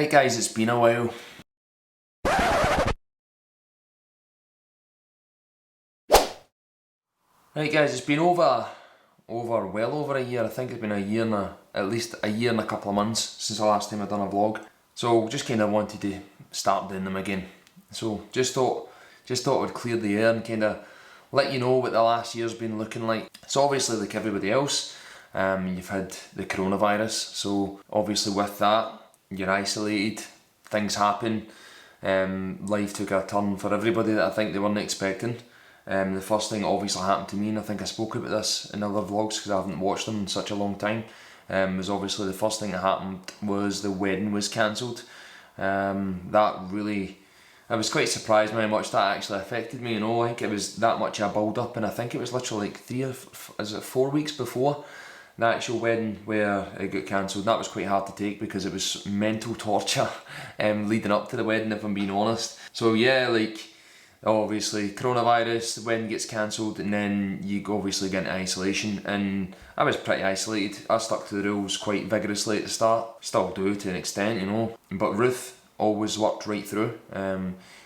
Right guys, it's been a while. Right guys, it's been well over a year. I think it's been a year and at least a year and a couple of months since the last time I've done a vlog. So just kind of wanted to start doing them again. So just thought it would clear the air and kind of let you know what the last year's been looking like. So obviously, like everybody else, you've had the coronavirus. So obviously with that, you're isolated, things happen, life took a turn for everybody that I think they weren't expecting. The first thing that obviously happened to me, and I think I spoke about this in other vlogs because I haven't watched them in such a long time, was obviously the first thing that happened was the wedding was cancelled. That really, I was quite surprised by how much that actually affected me, you know, like it was that much of a build up, and I think it was literally like 4 weeks before the actual wedding where it got cancelled. That was quite hard to take because it was mental torture leading up to the wedding, if I'm being honest. So yeah, like obviously coronavirus, the wedding gets cancelled, and then you obviously get into isolation, and I was pretty isolated. I stuck to the rules quite vigorously at the start, still do to an extent, you know, but Ruth always worked right through.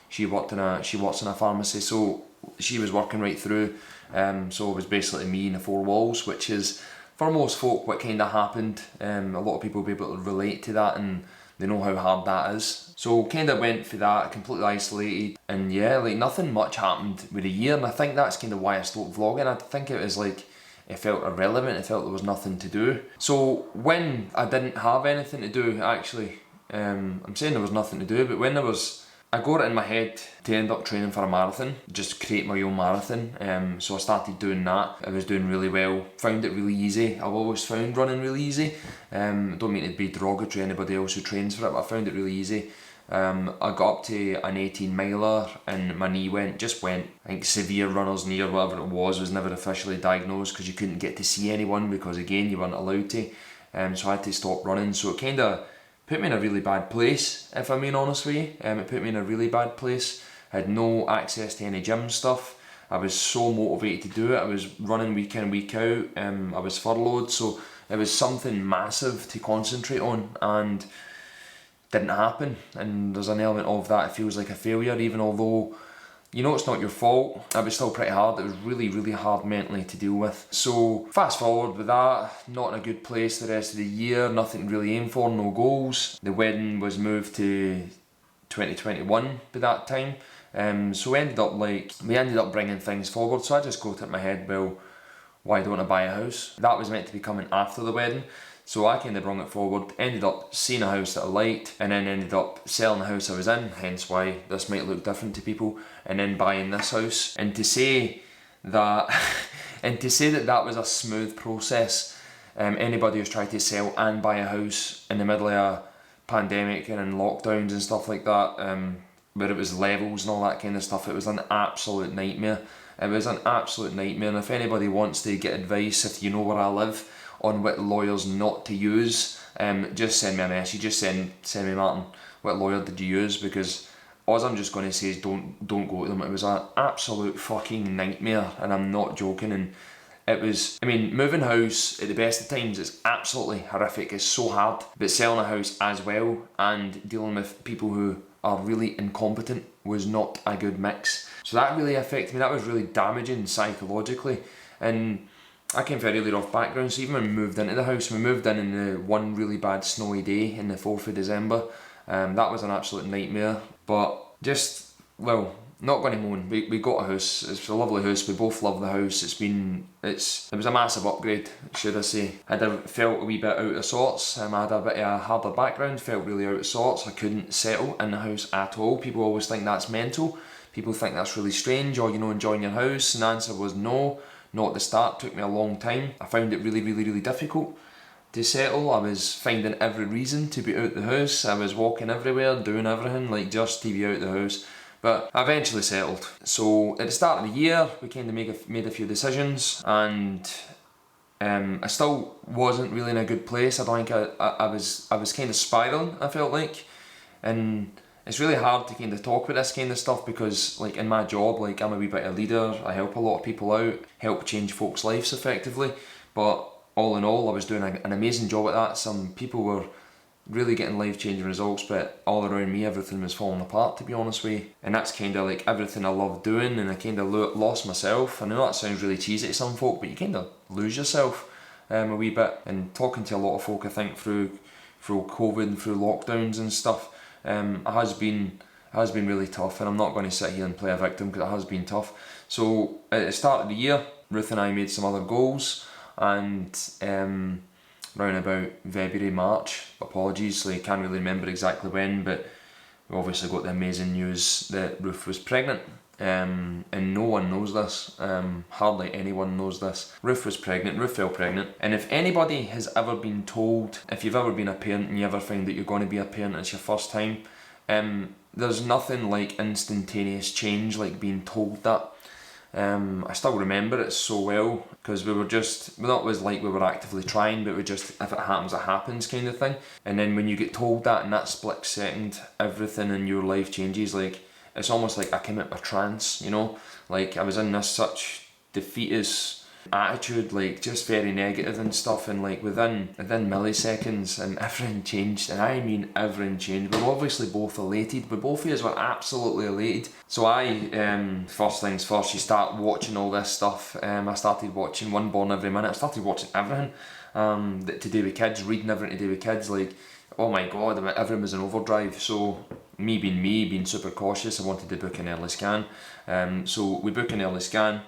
She works in a pharmacy, so she was working right through, so it was basically me in the four walls, which is for most folk what kind of happened. A lot of people will be able to relate to that, and they know how hard that is. So kind of went for that, completely isolated, and yeah, like nothing much happened with a year, and I think that's kind of why I stopped vlogging. I think it was like, it felt irrelevant, it felt there was nothing to do. So when I didn't have anything to do, actually, I'm saying there was nothing to do, but when I got it in my head to end up training for a marathon, just create my own marathon. So I started doing that. I was doing really well, found it really easy. I've always found running really easy. I don't mean to be derogatory to anybody else who trains for it, but I found it really easy. I got up to an 18 miler and my knee went, I think severe runner's knee or whatever it was never officially diagnosed because you couldn't get to see anyone because again you weren't allowed to. So I had to stop running, so it kind of put me in a really bad place, if I'm being honest with you. It put me in a really bad place. I had no access to any gym stuff. I was so motivated to do it. I was running week in, week out. I was furloughed, so it was something massive to concentrate on, and didn't happen. And there's an element of that, it feels like a failure, even although you know it's not your fault. It was still pretty hard. It was really, really hard mentally to deal with. So fast forward with that, not in a good place the rest of the year, nothing to really aim for, no goals. The wedding was moved to 2021 by that time. So we ended up bringing things forward. So I just got it in my head, well, why don't I buy a house? That was meant to be coming after the wedding. So I kind of brought it forward, ended up seeing a house that I liked, and then ended up selling the house I was in, hence why this might look different to people, and then buying this house. And to say that that was a smooth process, anybody who's tried to sell and buy a house in the middle of a pandemic and in lockdowns and stuff like that, where it was levels and all that kind of stuff, it was an absolute nightmare. It was an absolute nightmare, and if anybody wants to get advice, if you know where I live, on what lawyers not to use, just send me a message, just send me, Martin, what lawyer did you use, because all I'm just going to say is don't go to them. It was an absolute fucking nightmare, and I'm not joking. And it was, I mean, moving house at the best of times is absolutely horrific, it's so hard, but selling a house as well and dealing with people who are really incompetent was not a good mix. So that really affected me, that was really damaging psychologically. And I came from a really rough background, so even when we moved into the house, we moved in the one really bad snowy day in the 4th of December. That was an absolute nightmare, but just, well, not going to moan. We got a house, it's a lovely house, we both love the house. It was a massive upgrade, should I say. I felt a wee bit out of sorts. I had a bit of a harder background, felt really out of sorts. I couldn't settle in the house at all. People always think that's mental. People think that's really strange, or, you know, enjoying your house, and the answer was no. Not at the start, took me a long time. I found it really, really, really difficult to settle. I was finding every reason to be out the house. I was walking everywhere, doing everything, like just to be out the house. But I eventually settled. So at the start of the year, we kind of made a few decisions, and I still wasn't really in a good place. I don't think I was kind of spiraling, I felt like. And it's really hard to kind of talk about this kind of stuff because, like, in my job, like, I'm a wee bit of a leader, I help a lot of people out, help change folks' lives effectively, but all in all, I was doing an amazing job at that. Some people were really getting life-changing results, but all around me everything was falling apart, to be honest with you. And that's kind of like everything I love doing, and I kind of lost myself. I know that sounds really cheesy to some folk, but you kind of lose yourself a wee bit. And talking to a lot of folk, I think through COVID and through lockdowns and stuff, it has been really tough. And I'm not going to sit here and play a victim, because it has been tough. So at the start of the year, Ruth and I made some other goals, and round about February, March, apologies, so I can't really remember exactly when, but we obviously got the amazing news that Ruth was pregnant. And no one knows this, hardly anyone knows this. Ruth was pregnant, Ruth fell pregnant, and if anybody has ever been told, if you've ever been a parent and you ever find that you're going to be a parent and it's your first time, there's nothing like instantaneous change like being told that. I still remember it so well, because we were just, well, not was like we were actively trying, but we just, if it happens, it happens kind of thing. And then when you get told that in that split second, everything in your life changes. Like, it's almost like I came out of a trance, you know? Like, I was in this such defeatist attitude, like just very negative and stuff, and like within milliseconds and everything changed, and I mean everything changed. We were obviously both elated, but both of us were absolutely elated. So I, first things first, you start watching all this stuff. I started watching One Born Every Minute. I started watching everything to do with kids, reading everything to do with kids. Like, oh my god, everything was in overdrive. So me, being super cautious, I wanted to book an early scan. So we book an early scan.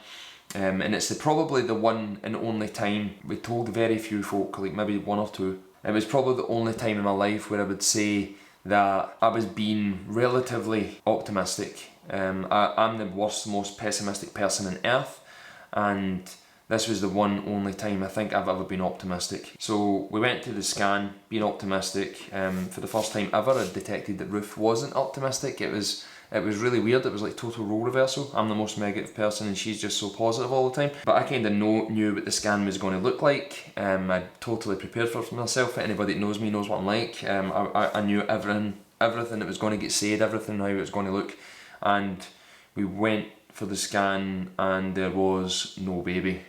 And it's probably the one and only time, we told very few folk, like maybe one or two, it was probably the only time in my life where I would say that I was being relatively optimistic. I'm the worst, most pessimistic person on earth, and this was the one only time I think I've ever been optimistic. So we went to the scan, being optimistic. For the first time ever, I detected that Ruth wasn't optimistic. It was really weird. It was like total role reversal. I'm the most negative person and she's just so positive all the time. But I kind of knew what the scan was going to look like. I totally prepared for myself. Anybody that knows me knows what I'm like. I knew everything that was going to get said, everything how it was going to look. And we went for the scan and there was no baby.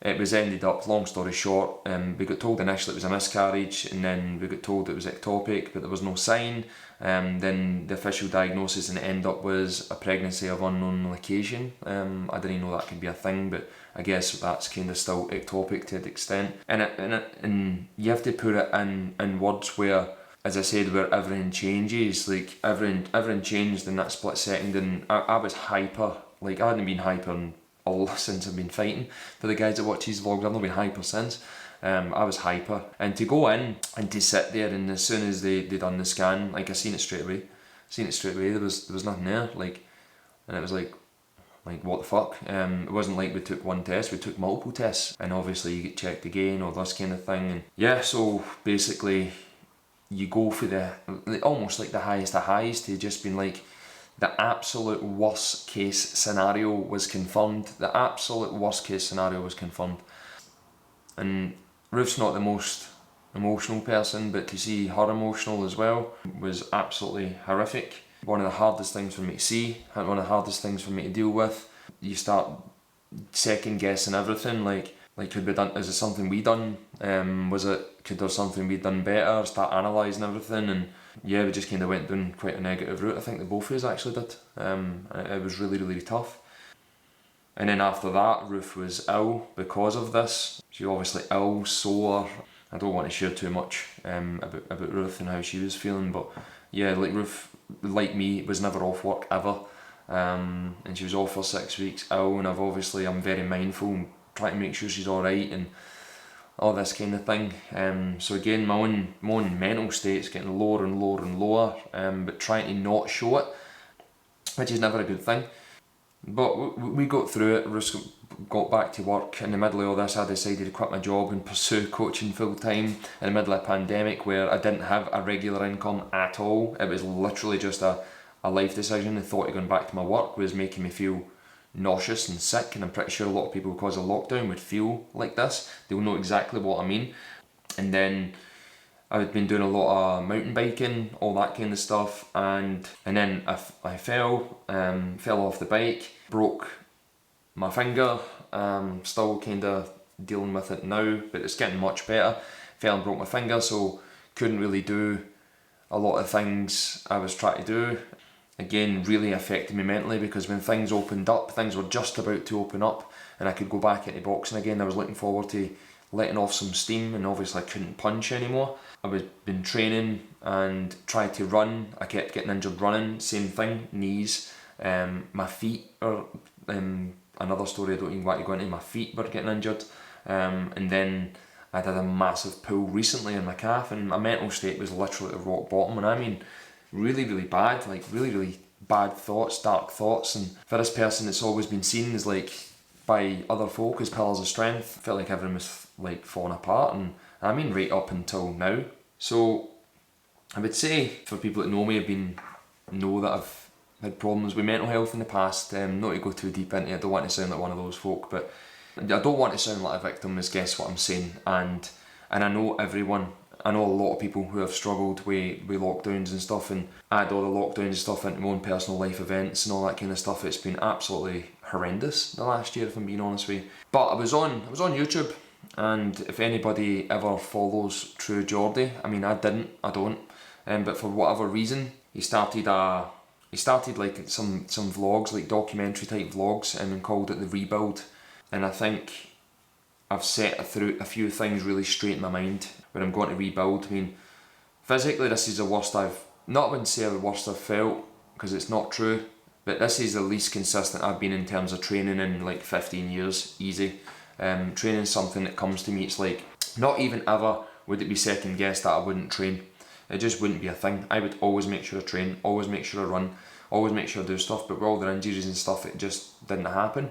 It was ended up, long story short, we got told initially it was a miscarriage, and then we got told it was ectopic, but there was no sign. Then the official diagnosis and end up was a pregnancy of unknown location. I didn't know that could be a thing, but I guess that's kind of still ectopic to an extent. And you have to put it in words where, as I said, where everything changes. Like everything changed in that split second, and I was hyper. Like, I hadn't been hyper all since I've been fighting. For the guys that watch these vlogs, I've not been hyper since. I was hyper, and to go in and to sit there, and as soon as they done the scan, like I seen it straight away. There was nothing there, like, and it was like what the fuck. It wasn't like we took one test, we took multiple tests, and obviously you get checked again or this kind of thing. And yeah, so basically you go for the almost like the highest of highs, to just being like, the absolute worst case scenario was confirmed. The absolute worst case scenario was confirmed. And Ruth's not the most emotional person, but to see her emotional as well was absolutely horrific. One of the hardest things for me to see, one of the hardest things for me to deal with. You start second guessing everything, like could we done, is it something we done? Could there something we done better? Start analysing everything, and yeah, we just kind of went down quite a negative route. I think the both of us actually did. It was really, really tough. And then after that, Ruth was ill because of this. She was obviously ill, sore. I don't want to share too much about Ruth and how she was feeling, but yeah, like Ruth, like me, was never off work ever. And she was off for 6 weeks ill, and I'm very mindful and try to make sure she's alright and all this kind of thing. So again, my own mental state's getting lower and lower and lower, but trying to not show it, which is never a good thing. But we got through it. Ruth got back to work. In the middle of all this, I decided to quit my job and pursue coaching full time in the middle of a pandemic where I didn't have a regular income at all. It was literally just a life decision. The thought of going back to my work was making me feel nauseous and sick, and I'm pretty sure a lot of people, because of lockdown, would feel like this. They'll know exactly what I mean. And then I've been doing a lot of mountain biking, all that kind of stuff, and then I fell off the bike, broke my finger. Still kind of dealing with it now, but it's getting much better. Fell and broke my finger, so couldn't really do a lot of things I was trying to do. Again, really affected me mentally, because when things opened up, things were just about to open up and I could go back into boxing again. I was looking forward to letting off some steam, and obviously I couldn't punch anymore. I was been training and tried to run. I kept getting injured running, same thing, knees. My feet are another story I don't even want to go into. My feet were getting injured, and then I had a massive pull recently in my calf, and my mental state was literally at rock bottom, and I mean really, really bad, like really, really bad thoughts, dark thoughts. And for this person, it's always been seen as like, by other folk, as pillars of strength. I felt like everyone was like falling apart, and I mean right up until now. So I would say, for people that know me, know that I've had problems with mental health in the past. Not to go too deep into it, I don't want to sound like one of those folk, but I don't want to sound like a victim, is guess what I'm saying. And I know I know a lot of people who have struggled with lockdowns and stuff, and add all the lockdowns and stuff into my own personal life events and all that kind of stuff. It's been absolutely horrendous the last year, if I'm being honest with you. But I was on YouTube, and if anybody ever follows True Geordie, I mean I don't, but for whatever reason he started like some vlogs, like documentary type vlogs, and called it The Rebuild. And I think I've set through a few things really straight in my mind when I'm going to rebuild. I mean, physically this is the worst I wouldn't say the worst I've felt, because it's not true, but this is the least consistent I've been in terms of training in like 15 years, easy. Training something that comes to me, it's like, not even ever would it be second guessed that I wouldn't train. It just wouldn't be a thing. I would always make sure I train, always make sure I run, always make sure I do stuff, but with all their injuries and stuff, it just didn't happen.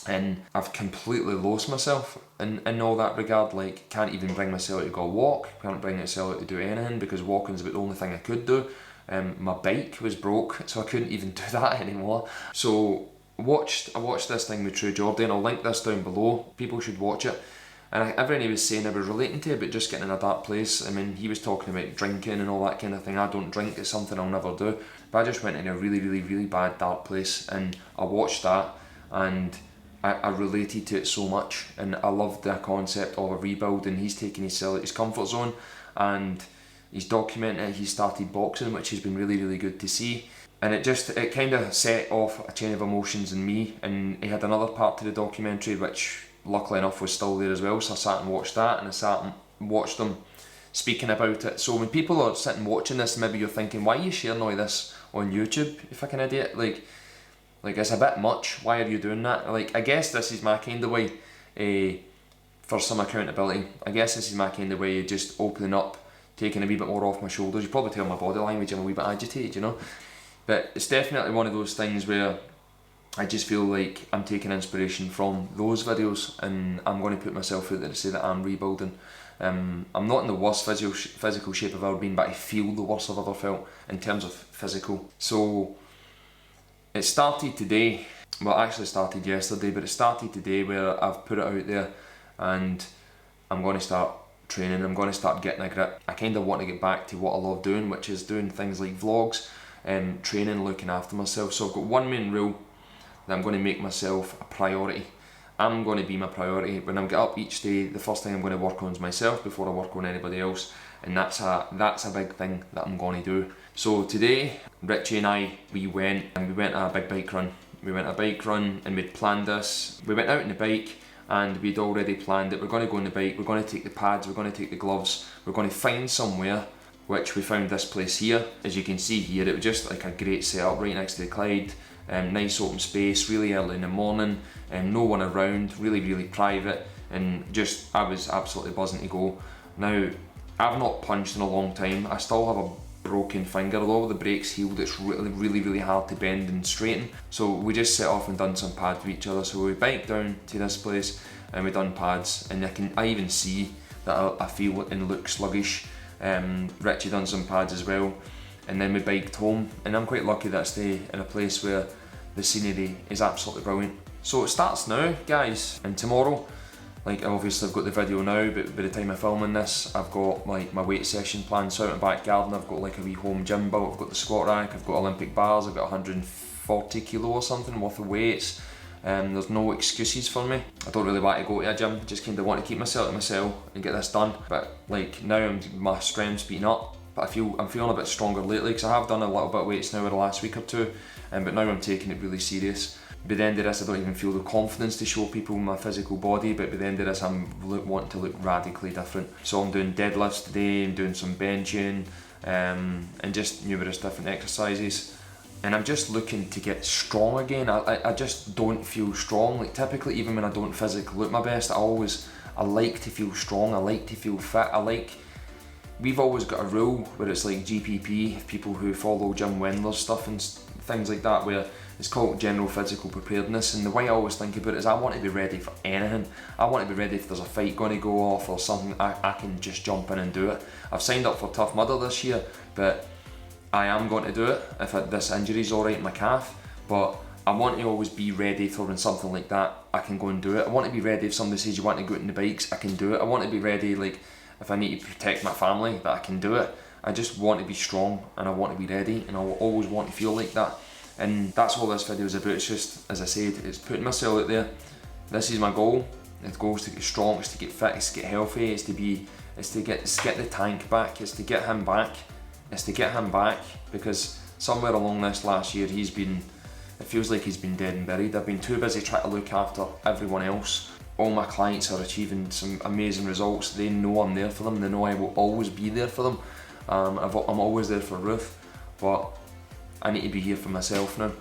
And I've completely lost myself in all that regard. Like, can't even bring myself to go walk, can't bring myself to do anything, because walking's about the only thing I could do. My bike was broke, so I couldn't even do that anymore. So I watched this thing with True Geordie, and I'll link this down below. People should watch it. And everything he was saying, I was relating to, but just getting in a dark place. I mean, he was talking about drinking and all that kind of thing. I don't drink, it's something I'll never do. But I just went in a really, really, really bad dark place, and I watched that, and I related to it so much, and I loved the concept of a rebuild. And he's taken his comfort zone, and he's documented it. He started boxing, which has been really, really good to see. And it kind of set off a chain of emotions in me. And he had another part to the documentary, which luckily enough was still there as well. So I sat and watched that, and I sat and watched them speaking about it. So when people are sitting watching this, maybe you're thinking, why are you sharing all this on YouTube, you fucking idiot? Like it's a bit much, why are you doing that? Like, I guess this is my kind of way for some accountability. I guess this is my kind of way of just opening up, taking a wee bit more off my shoulders. You probably tell my body language I'm a wee bit agitated, you know? But it's definitely one of those things where I just feel like I'm taking inspiration from those videos, and I'm going to put myself out there to say that I'm rebuilding. I'm not in the worst physical shape I've ever been, but I feel the worst I've ever felt in terms of physical. So it started today, well actually started yesterday, but it started today where I've put it out there, and I'm going to start training, I'm going to start getting a grip. I kind of want to get back to what I love doing, which is doing things like vlogs, training, looking after myself. So I've got one main rule that I'm going to make myself a priority. I'm going to be my priority. When I get up each day, the first thing I'm going to work on is myself before I work on anybody else, and that's a big thing that I'm going to do. So today, Richie and I, we went on a big bike run. We went on a bike run, and we'd planned this. We went out on the bike, and we'd already planned it. We're going to go on the bike, we're going to take the pads, we're going to take the gloves, we're going to find somewhere, which we found this place here. As you can see here, it was just like a great setup right next to the Clyde. Nice open space, really early in the morning, no one around, really, really private, and just, I was absolutely buzzing to go. Now, I've not punched in a long time. I still have a broken finger, although the brake's healed, it's really, really, really hard to bend and straighten. So we just set off and done some pads with each other. So we biked down to this place, and we done pads, and I even see that I feel and look sluggish. Richie done some pads as well, and then we biked home, and I'm quite lucky that I stay in a place where the scenery is absolutely brilliant. So it starts now, guys, and tomorrow, like obviously I've got the video now, but by the time I'm filming this, I've got like my weight session planned. So out in the back garden, I've got like a wee home gym built, I've got the squat rack, I've got Olympic bars, I've got 140 kilo or something worth of weights, There's no excuses for me. I don't really want to go to a gym, just kind of want to keep myself to myself and get this done. But like now my strength's beating up, but I'm feeling a bit stronger lately because I have done a little bit of weights now over the last week or two, but now I'm taking it really serious. By the end of this I don't even feel the confidence to show people my physical body, but by the end of this I'm wanting to look radically different. So I'm doing deadlifts today, I'm doing some benching, and just numerous different exercises. And I'm just looking to get strong again. I just don't feel strong. Like typically, even when I don't physically look my best, I like to feel strong, I like to feel fit, we've always got a rule where it's like GPP, people who follow Jim Wendler's stuff and things like that, where it's called general physical preparedness. And the way I always think about it is I want to be ready for anything. I want to be ready if there's a fight going to go off or something, I can just jump in and do it. I've signed up for Tough Mudder this year, but I am going to do it if this injury's alright in my calf, but I want to always be ready for when something like that, I can go and do it. I want to be ready if somebody says you want to go out on the bikes, I can do it. I want to be ready like if I need to protect my family, that I can do it. I just want to be strong and I want to be ready, and I will always want to feel like that. And that's all this video is about. It's just, as I said, it's putting myself out there. This is my goal. The goal is to get strong, it's to get fit, it's to get healthy, it's to get the tank back, it's to get him back. It's to get him back, because somewhere along this last year it feels like he's been dead and buried. I've been too busy trying to look after everyone else. All my clients are achieving some amazing results. They know I'm there for them, they know I will always be there for them. I'm always there for Ruth, but I need to be here for myself now.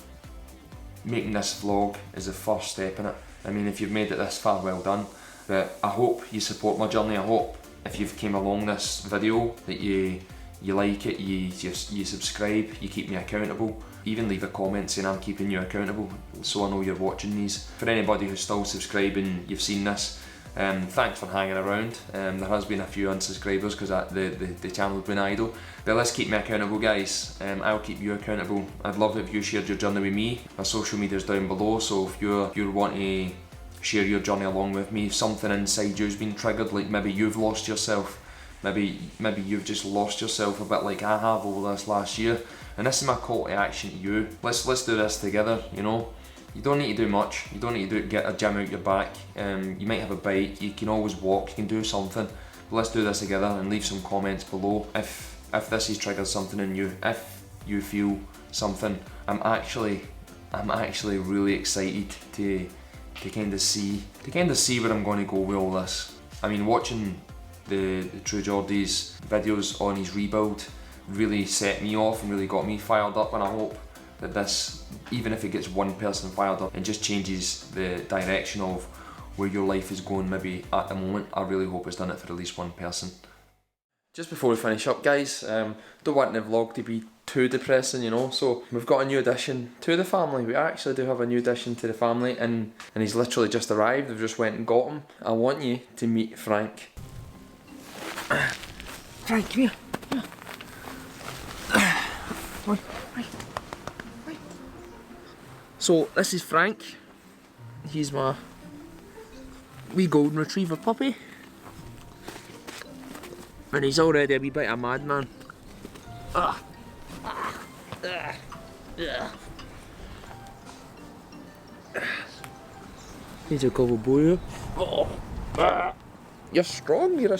Making this vlog is the first step in it. I mean, if you've made it this far, well done. But I hope you support my journey. I hope if you've came along this video that you like it, you subscribe, you keep me accountable. Even leave a comment saying I'm keeping you accountable, so I know you're watching these. For anybody who's still subscribing, you've seen this, thanks for hanging around. There has been a few unsubscribers because the channel's been idle. But let's keep me accountable, guys. I'll keep you accountable. I'd love it if you shared your journey with me. My social media's down below, so if you want to share your journey along with me, if something inside you's been triggered, like maybe you've lost yourself, maybe you've just lost yourself a bit like I have over this last year, and this is my call to action to you. Let's do this together, you know. You don't need to do much, you don't need to get a gym out your back, you might have a bike, you can always walk, you can do something. But let's do this together, and leave some comments below if this has triggered something in you, if you feel something. I'm actually really excited to kind of see where I'm going to go with all this. I mean, watching the True Geordies videos on his rebuild really set me off and really got me fired up, and I hope that this, even if it gets one person fired up, it just changes the direction of where your life is going maybe at the moment. I really hope it's done it for at least one person. Just before we finish up, guys, don't want the vlog to be too depressing, you know, so we've got a new addition to the family. We actually do have a new addition to the family, and he's literally just arrived. We've just went and got him. I want you to meet Frank. Frank, come here. Come on, right. So this is Frank. He's my wee golden retriever puppy, and he's already a wee bit of a madman. He's a couple boy. You're strong, you're a...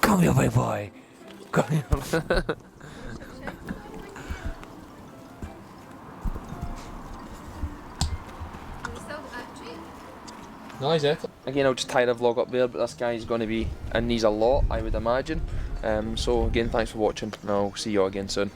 Come here, my boy. Come here. No, exactly. Again, I'll just tie the vlog up there, but this guy's going to be in these a lot, I would imagine. So again, thanks for watching, and I'll see you all again soon.